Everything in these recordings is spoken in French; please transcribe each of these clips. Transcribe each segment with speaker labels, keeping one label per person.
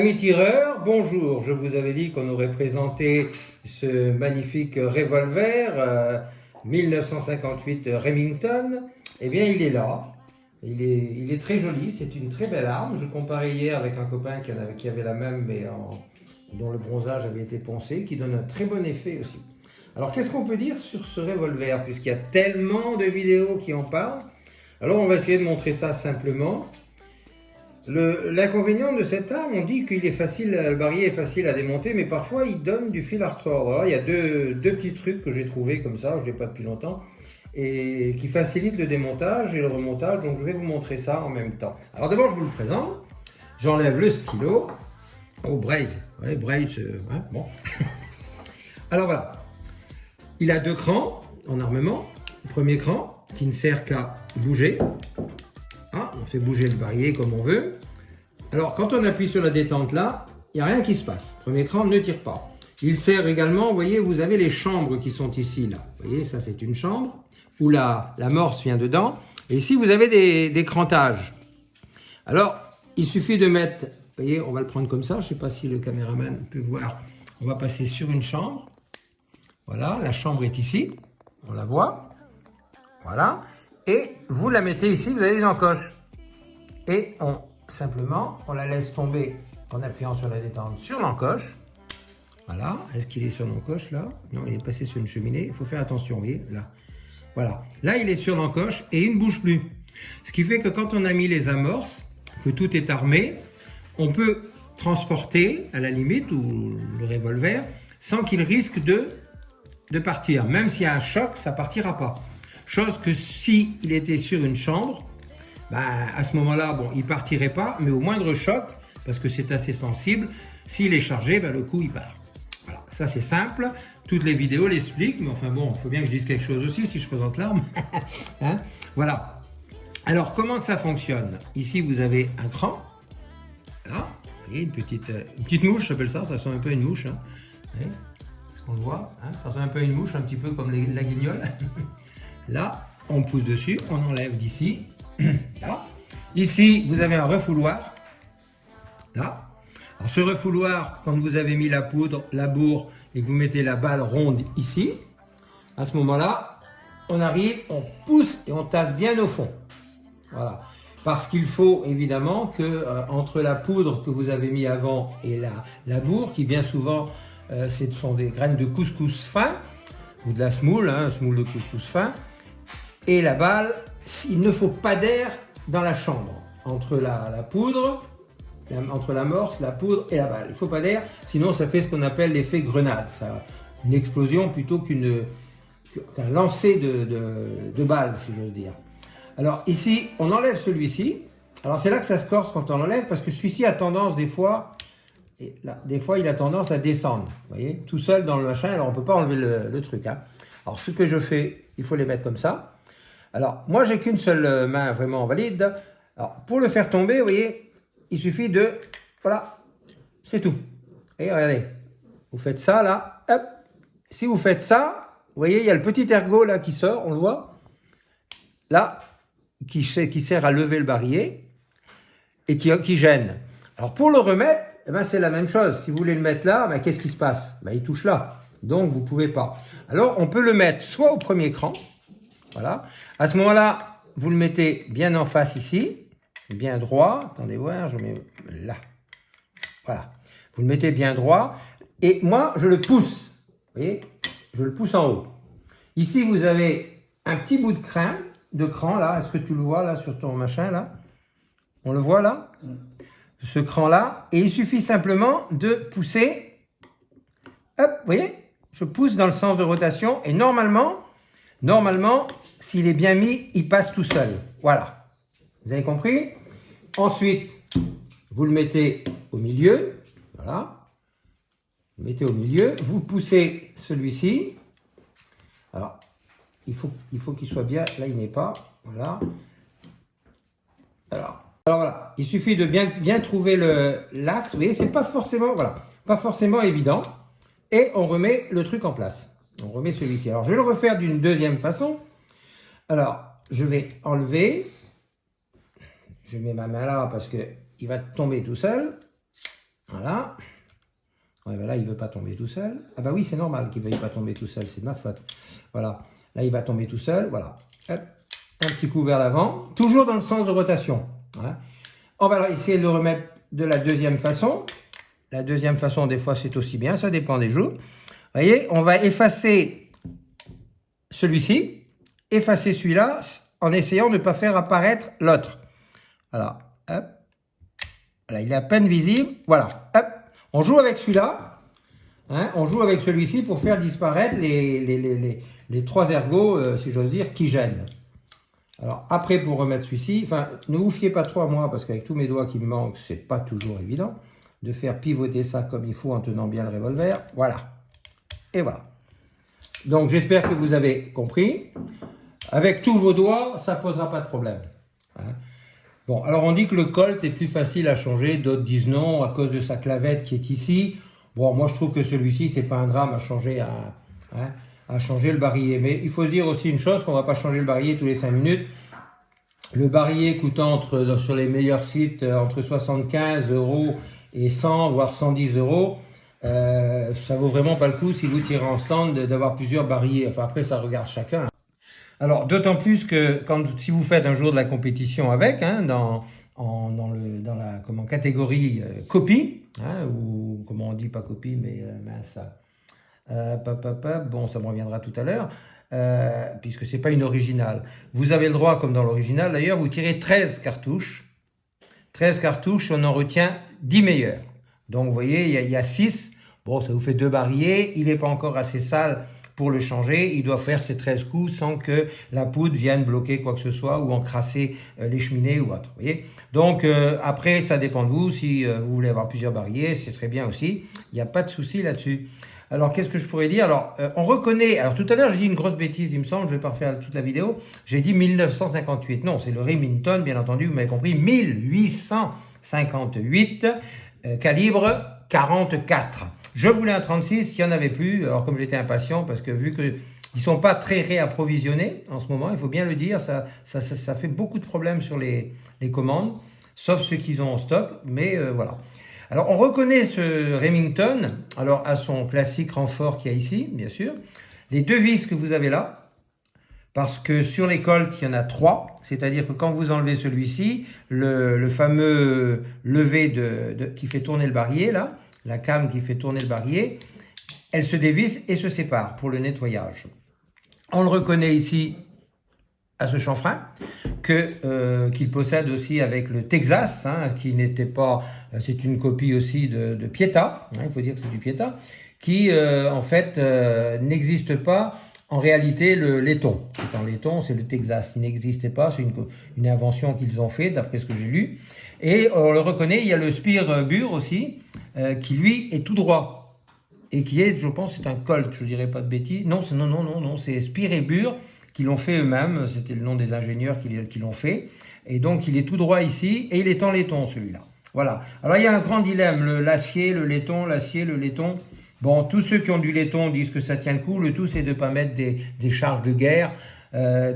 Speaker 1: Amis tireurs, bonjour. Je vous avais dit qu'on aurait présenté ce magnifique revolver 1958 Remington. Eh bien, il est là. Il est très joli. C'est une très belle arme. Je comparais hier avec un copain qui avait la même, mais dont le bronzage avait été poncé, qui donne un très bon effet aussi. Alors, qu'est-ce qu'on peut dire sur ce revolver, puisqu'il y a tellement de vidéos qui en parlent? Alors, on va essayer de montrer ça simplement. L'inconvénient de cette arme, on dit qu'il est facile, le barillet est facile à démonter, mais parfois il donne du fil à retordre. Alors, il y a deux petits trucs que j'ai trouvés comme ça, je ne l'ai pas depuis longtemps, et qui facilitent le démontage et le remontage, donc je vais vous montrer ça en même temps. Alors d'abord je vous le présente, j'enlève le stylo, brace, ouais, brace, hein, bon. Alors voilà, il a deux crans en armement, le premier cran qui ne sert qu'à bouger. On fait bouger le barillet comme on veut. Alors, quand on appuie sur la détente là, il n'y a rien qui se passe. Le premier cran ne tire pas. Il sert également, vous voyez, vous avez les chambres qui sont ici, là. Vous voyez, ça c'est une chambre où l'amorce vient dedans. Et ici, vous avez des crantages. Alors, il suffit de mettre, vous voyez, on va le prendre comme ça. Je ne sais pas si le caméraman peut voir. On va passer sur une chambre. Voilà, la chambre est ici. On la voit. Voilà. Et vous la mettez ici, vous avez une encoche. Et simplement, on la laisse tomber en appuyant sur la détente sur l'encoche. Voilà. Est-ce qu'il est sur l'encoche là? Non, il est passé sur une cheminée. Il faut faire attention, vous voyez, là. Voilà. Là, il est sur l'encoche et il ne bouge plus. Ce qui fait que quand on a mis les amorces, que tout est armé, on peut transporter, à la limite, ou le revolver, sans qu'il risque de partir. Même s'il y a un choc, ça ne partira pas. Chose que s'il était sur une chambre, à ce moment-là, bon, il ne partirait pas, mais au moindre choc, parce que c'est assez sensible, s'il est chargé, le coup, il part. Voilà, ça c'est simple. Toutes les vidéos l'expliquent, mais enfin bon, il faut bien que je dise quelque chose aussi si je présente l'arme. Hein, voilà. Alors, comment ça fonctionne? Ici, vous avez un cran. Là, vous voyez, une petite mouche, j'appelle ça ressemble un peu à une mouche. Hein. Est-ce qu'on le voit, hein, ça ressemble un peu à une mouche, un petit peu comme la guignole. Là, on pousse dessus, on enlève d'ici. Là. Ici, vous avez un refouloir. Là. Alors, ce refouloir, quand vous avez mis la poudre, la bourre et que vous mettez la balle ronde ici, à ce moment-là, on arrive, on pousse et on tasse bien au fond. Voilà. Parce qu'il faut évidemment que entre la poudre que vous avez mis avant et la bourre, qui bien souvent, ce sont des graines de couscous fin, ou de la semoule, hein, semoule de couscous fin, et la balle, il ne faut pas d'air dans la chambre, entre la poudre, entre l'amorce, la poudre et la balle. Il ne faut pas d'air, sinon ça fait ce qu'on appelle l'effet grenade, ça, une explosion plutôt qu'un lancer de balles, si j'ose dire. Alors ici, on enlève celui-ci. Alors c'est là que ça se corse quand on l'enlève, parce que celui-ci a tendance des fois il a tendance à descendre, vous voyez, tout seul dans le machin, alors on ne peut pas enlever le truc. Hein. Alors ce que je fais, il faut les mettre comme ça. Alors moi j'ai qu'une seule main vraiment valide. Alors pour le faire tomber, vous voyez, il suffit de, voilà, c'est tout. Et regardez, vous faites ça là, hop. Si vous faites ça, vous voyez, il y a le petit ergot là qui sort, on le voit, là, qui sert à lever le barillet et qui gêne. Alors pour le remettre, c'est la même chose. Si vous voulez le mettre là, qu'est-ce qui se passe? Il touche là. Donc, vous ne pouvez pas. Alors, on peut le mettre soit au premier cran. Voilà. À ce moment-là, vous le mettez bien en face ici. Bien droit. Attendez voir, je mets là. Voilà. Vous le mettez bien droit. Et moi, je le pousse. Vous voyez? Je le pousse en haut. Ici, vous avez un petit bout de cran là. Est-ce que tu le vois là sur ton machin là? On le voit là? Ce cran-là, et il suffit simplement de pousser, hop, vous voyez, je pousse dans le sens de rotation, et normalement, s'il est bien mis, il passe tout seul. Voilà, vous avez compris? Ensuite, vous le mettez au milieu, voilà, vous le mettez au milieu, vous poussez celui-ci, alors, il faut qu'il soit bien, là il n'est pas, voilà, alors voilà, il suffit de bien trouver l'axe. Vous voyez, c'est pas forcément, voilà, pas forcément évident. Et on remet le truc en place. On remet celui-ci. Alors, je vais le refaire d'une deuxième façon. Alors, je vais enlever. Je mets ma main là parce qu'il va tomber tout seul. Voilà. Ouais, ben là, il ne veut pas tomber tout seul. Ah bah oui, c'est normal qu'il ne veuille pas tomber tout seul, c'est de ma faute. Voilà. Là, il va tomber tout seul. Voilà. Hop. Un petit coup vers l'avant. Toujours dans le sens de rotation. Voilà. On va essayer de le remettre de la deuxième façon. La deuxième façon, des fois, c'est aussi bien. Ça dépend des jours. Vous voyez, on va effacer celui-ci. Effacer celui-là en essayant de ne pas faire apparaître l'autre. Alors, hop. Voilà, il est à peine visible. Voilà. Hop. On joue avec celui-là. Hein, on joue avec celui-ci pour faire disparaître les trois ergots, si j'ose dire, qui gênent. Alors, après, pour remettre celui-ci, enfin, ne vous fiez pas trop à moi, parce qu'avec tous mes doigts qui me manquent, c'est pas toujours évident de faire pivoter ça comme il faut en tenant bien le revolver. Voilà. Et voilà. Donc, j'espère que vous avez compris. Avec tous vos doigts, ça ne posera pas de problème. Hein. Bon, alors on dit que le Colt est plus facile à changer, d'autres disent non, à cause de sa clavette qui est ici. Bon, moi je trouve que celui-ci, c'est pas un drame à changer, à changer le barillet. Mais il faut se dire aussi une chose, qu'on ne va pas changer le barillet tous les 5 minutes. Le barillet coûtant sur les meilleurs sites entre 75 € et 100, voire 110 €. Ça vaut vraiment pas le coup si vous tirez en stand d'avoir plusieurs barillets. Enfin après, ça regarde chacun. Alors, d'autant plus que si vous faites un jour de la compétition avec, hein, dans la catégorie copie, hein, ou comment on dit, pas copie, mais mince, bon, ça me reviendra tout à l'heure, puisque c'est pas une originale. Vous avez le droit, comme dans l'original d'ailleurs, vous tirez 13 cartouches. 13 cartouches, on en retient 10 meilleures. Donc, vous voyez, il y a 6. Bon, ça vous fait 2 barillets. Il n'est pas encore assez sale pour le changer, il doit faire ses 13 coups sans que la poudre vienne bloquer quoi que ce soit ou encrasser les cheminées ou autre. Vous voyez. Donc après, ça dépend de vous. Si vous voulez avoir plusieurs barillets, c'est très bien aussi. Il n'y a pas de souci là-dessus. Alors, qu'est-ce que je pourrais dire? Alors, on reconnaît... Alors, tout à l'heure, j'ai dit une grosse bêtise, il me semble. Je ne vais pas refaire toute la vidéo. J'ai dit 1958. Non, c'est le Remington, bien entendu. Vous m'avez compris. 1858, calibre 44. Je voulais un 36, s'il n'y en avait plus, alors comme j'étais impatient, parce que vu qu'ils ne sont pas très réapprovisionnés en ce moment, il faut bien le dire, ça fait beaucoup de problèmes sur les commandes, sauf ceux qu'ils ont en stock, mais voilà. Alors on reconnaît ce Remington, alors à son classique renfort qu'il y a ici, bien sûr, les 2 vis que vous avez là, parce que sur les Colt, il y en a 3, c'est-à-dire que quand vous enlevez celui-ci, le fameux levé qui fait tourner le barillet, là, la came qui fait tourner le barillet, elle se dévisse et se sépare pour le nettoyage. On le reconnaît ici à ce chanfrein qu'il possède aussi avec le Texas, hein, qui n'était pas, c'est une copie aussi de Pieta, hein, il faut dire que c'est du Pieta, qui en fait n'existe pas. En réalité, le laiton, c'est un laiton, c'est le Texas, il n'existait pas, c'est une invention qu'ils ont fait d'après ce que j'ai lu. Et on le reconnaît, il y a le Speer Bur aussi, qui lui est tout droit. Et qui est, je pense, c'est un Colt, je ne dirais pas de bêtises. Non, c'est Speer et Bur qui l'ont fait eux-mêmes, c'était le nom des ingénieurs qui l'ont fait. Et donc, il est tout droit ici, et il est en laiton celui-là. Voilà. Alors, il y a un grand dilemme, l'acier, le laiton, l'acier, le laiton. Bon, tous ceux qui ont du laiton disent que ça tient le coup. Le tout, c'est de ne pas mettre des charges de guerre.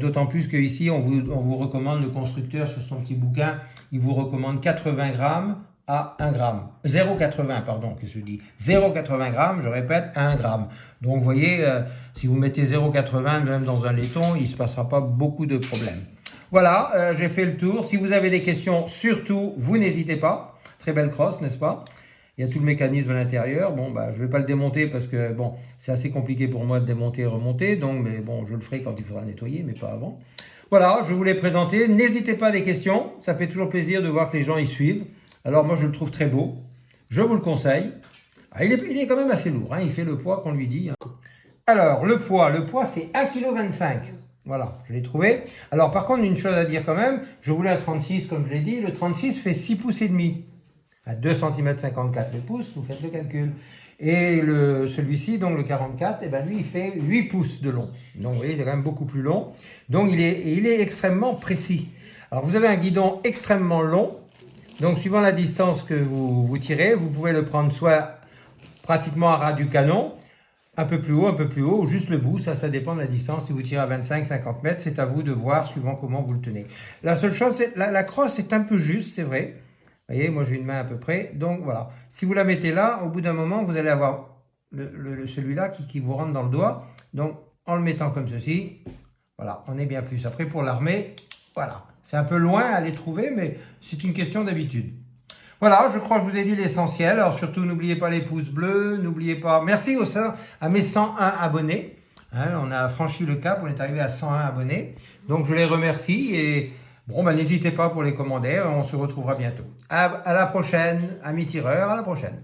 Speaker 1: D'autant plus qu'ici, on vous recommande, le constructeur, sur son petit bouquin, il vous recommande 80 grammes à 1 gramme. 0,80, pardon, qu'est-ce que je dis? 0,80 grammes, je répète, à 1 gramme. Donc, vous voyez, si vous mettez 0,80 même dans un laiton, il ne se passera pas beaucoup de problèmes. Voilà, j'ai fait le tour. Si vous avez des questions, surtout, vous n'hésitez pas. Très belle crosse, n'est-ce pas? Il y a tout le mécanisme à l'intérieur. Bon, bah, je ne vais pas le démonter parce que bon, c'est assez compliqué pour moi de démonter et remonter. Donc, mais bon, je le ferai quand il faudra le nettoyer, mais pas avant. Voilà, je voulais présenter. N'hésitez pas à des questions. Ça fait toujours plaisir de voir que les gens y suivent. Alors, moi, je le trouve très beau. Je vous le conseille. Ah, il est quand même assez lourd. Hein, il fait le poids qu'on lui dit. Hein. Alors, le poids, c'est 1,25 kg. Voilà, je l'ai trouvé. Alors, par contre, une chose à dire quand même. Je voulais un 36, comme je l'ai dit. Le 36 fait 6 pouces et demi. À 2 cm 54 le pouce, vous faites le calcul. Et celui-ci, donc le 44, eh ben lui, il fait 8 pouces de long. Donc, vous voyez, il est quand même beaucoup plus long. Donc, il est extrêmement précis. Alors, vous avez un guidon extrêmement long. Donc, suivant la distance que vous tirez, vous pouvez le prendre soit pratiquement à ras du canon, un peu plus haut, ou juste le bout. Ça dépend de la distance. Si vous tirez à 25-50 mètres, c'est à vous de voir suivant comment vous le tenez. La seule chose, c'est la crosse est un peu juste, c'est vrai. Vous voyez, moi j'ai une main à peu près. Donc voilà. Si vous la mettez là, au bout d'un moment, vous allez avoir celui-là qui vous rentre dans le doigt. Donc en le mettant comme ceci, voilà, on est bien plus. Après pour l'armée, voilà. C'est un peu loin à les trouver, mais c'est une question d'habitude. Voilà, je crois que je vous ai dit l'essentiel. Alors surtout, n'oubliez pas les pouces bleus, n'oubliez pas... Merci aussi à mes 101 abonnés. Hein, on a franchi le cap, on est arrivé à 101 abonnés. Donc je les remercie et bon, ben, n'hésitez pas pour les commentaires, on se retrouvera bientôt. À la prochaine, amis tireurs, à la prochaine.